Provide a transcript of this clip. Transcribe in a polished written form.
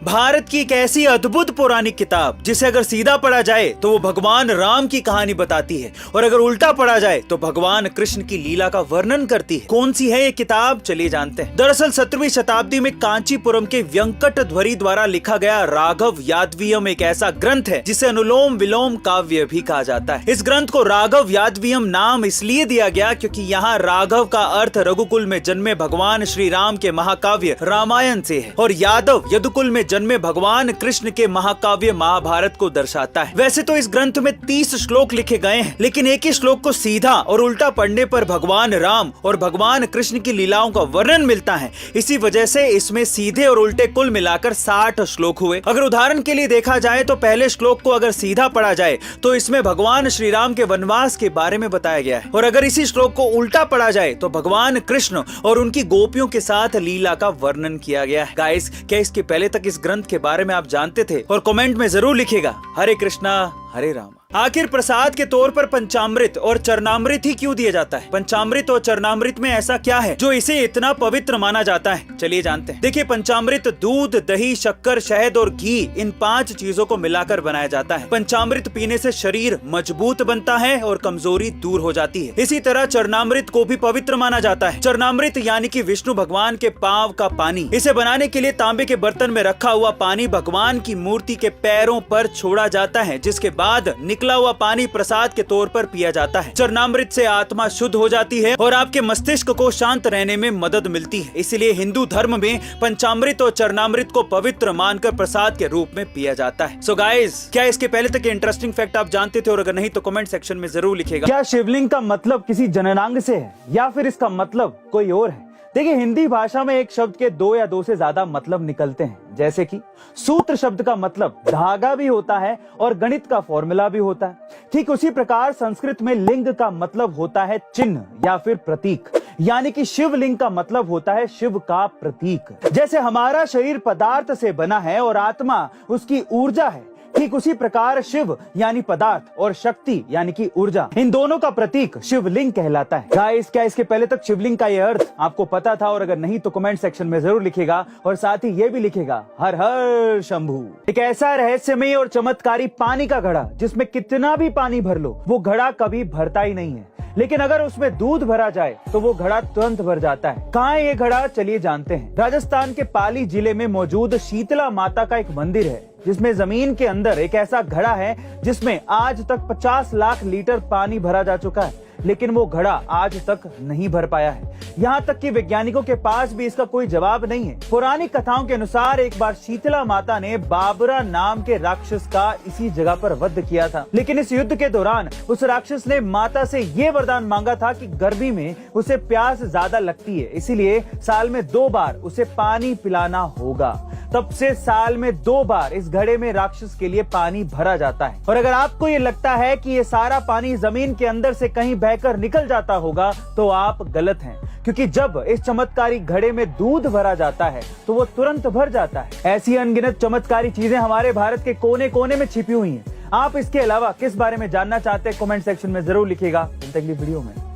भारत की एक ऐसी अद्भुत पौराणिक किताब जिसे अगर सीधा पढ़ा जाए तो वो भगवान राम की कहानी बताती है और अगर उल्टा पढ़ा जाए तो भगवान कृष्ण की लीला का वर्णन करती है। कौन सी है ये किताब, चलिए जानते हैं। दरअसल 17वीं शताब्दी में कांचीपुरम के व्यंकटध्वरी द्वारा लिखा गया राघव यादवियम एक ऐसा ग्रंथ है जिसे अनुलोम विलोम काव्य भी कहा जाता है। इस ग्रंथ को राघव यादवियम नाम इसलिए दिया गया क्योंकि यहाँ राघव का अर्थ रघुकुल में जन्मे भगवान श्री राम के महाकाव्य रामायण से है और यादव यदुकुल में जन्मे भगवान कृष्ण के महाकाव्य महाभारत को दर्शाता है। वैसे तो इस ग्रंथ में 30 श्लोक लिखे गए हैं, लेकिन एक ही श्लोक को सीधा और उल्टा पढ़ने पर भगवान राम और भगवान कृष्ण की लीलाओं का वर्णन मिलता है। इसी वजह से इसमें सीधे और उल्टे कुल मिलाकर 60 श्लोक हुए। अगर उदाहरण के लिए देखा जाए तो पहले श्लोक को अगर सीधा पढ़ा जाए तो इसमें भगवान श्री राम के वनवास के बारे में बताया गया है और अगर इसी श्लोक को उल्टा पढ़ा जाए तो भगवान कृष्ण और उनकी गोपियों के साथ लीला का वर्णन किया गया है। गाइस, क्या इसके पहले तक इस ग्रंथ के बारे में आप जानते थे? और कमेंट में जरूर लिखिएगा। हरे कृष्णा हरे राम। आखिर प्रसाद के तौर पर पंचामृत और चरणामृत ही क्यों दिया जाता है? पंचामृत और चरणामृत में ऐसा क्या है जो इसे इतना पवित्र माना जाता है? चलिए जानते हैं। देखिए, पंचामृत दूध, दही, शक्कर, शहद और घी, इन 5 चीजों को मिलाकर बनाया जाता है। पंचामृत पीने से शरीर मजबूत बनता है और कमजोरी दूर हो जाती है। इसी तरह चरणामृत को भी पवित्र माना जाता है। चरणामृत यानी कि विष्णु भगवान के पांव का पानी। इसे बनाने के लिए तांबे के बर्तन में रखा हुआ पानी भगवान की मूर्ति के पैरों पर छोड़ा जाता है, जिसके बाद निकला हुआ पानी प्रसाद के तौर पर पिया जाता है। चरणामृत से आत्मा शुद्ध हो जाती है और आपके मस्तिष्क को शांत रहने में मदद मिलती है। इसलिए हिंदू धर्म में पंचामृत और चरणामृत को पवित्र मानकर प्रसाद के रूप में पिया जाता है। सो गाइस, क्या इसके पहले तक इंटरेस्टिंग फैक्ट आप जानते थे? और अगर नहीं तो कमेंट सेक्शन में जरूर लिखिएगा। क्या शिवलिंग का मतलब किसी जननांग से है या फिर इसका मतलब कोई और है? देखिए, हिंदी भाषा में एक शब्द के 2 या 2 से ज्यादा मतलब निकलते हैं, जैसे कि सूत्र शब्द का मतलब धागा भी होता है और गणित का फॉर्मूला भी होता है। ठीक उसी प्रकार संस्कृत में लिंग का मतलब होता है चिन्ह या फिर प्रतीक, यानी कि शिवलिंग का मतलब होता है शिव का प्रतीक। जैसे हमारा शरीर पदार्थ से बना है और आत्मा उसकी ऊर्जा है, ठीक उसी प्रकार शिव यानी पदार्थ और शक्ति यानी कि ऊर्जा, इन दोनों का प्रतीक शिवलिंग कहलाता है। गाइस, क्या इसके पहले तक शिवलिंग का यह अर्थ आपको पता था? और अगर नहीं तो कमेंट सेक्शन में जरूर लिखिएगा और साथ ही ये भी लिखिएगा, हर हर शंभू। एक ऐसा रहस्यमय और चमत्कारी पानी का घड़ा जिसमें कितना भी पानी भर लो वो घड़ा कभी भरता ही नहीं है, लेकिन अगर उसमें दूध भरा जाए तो वो घड़ा तुरंत भर जाता है। कहाँ है ये घड़ा, चलिए जानते हैं। राजस्थान के पाली जिले में मौजूद शीतला माता का एक मंदिर है जिसमें जमीन के अंदर एक ऐसा घड़ा है जिसमें आज तक 50 लाख लीटर पानी भरा जा चुका है, लेकिन वो घड़ा आज तक नहीं भर पाया है। यहाँ तक कि वैज्ञानिकों के पास भी इसका कोई जवाब नहीं है। पौराणिक कथाओं के अनुसार एक बार शीतला माता ने बाबरा नाम के राक्षस का इसी जगह पर वध किया था, लेकिन इस युद्ध के दौरान उस राक्षस ने माता से ये वरदान मांगा था कि गर्मी में उसे प्यास ज्यादा लगती है, इसीलिए साल में 2 बार उसे पानी पिलाना होगा। तब से साल में 2 बार इस घड़े में राक्षस के लिए पानी भरा जाता है। और अगर आपको ये लगता है कि ये सारा पानी जमीन के अंदर से कहीं बहकर निकल जाता होगा तो आप गलत हैं, क्योंकि जब इस चमत्कारी घड़े में दूध भरा जाता है तो वो तुरंत भर जाता है। ऐसी अनगिनत चमत्कारी चीजें हमारे भारत के कोने कोने में छिपी हुई हैं। आप इसके अलावा किस बारे में जानना चाहते हैं? कमेंट सेक्शन में जरूर लिखिएगा। अगली वीडियो में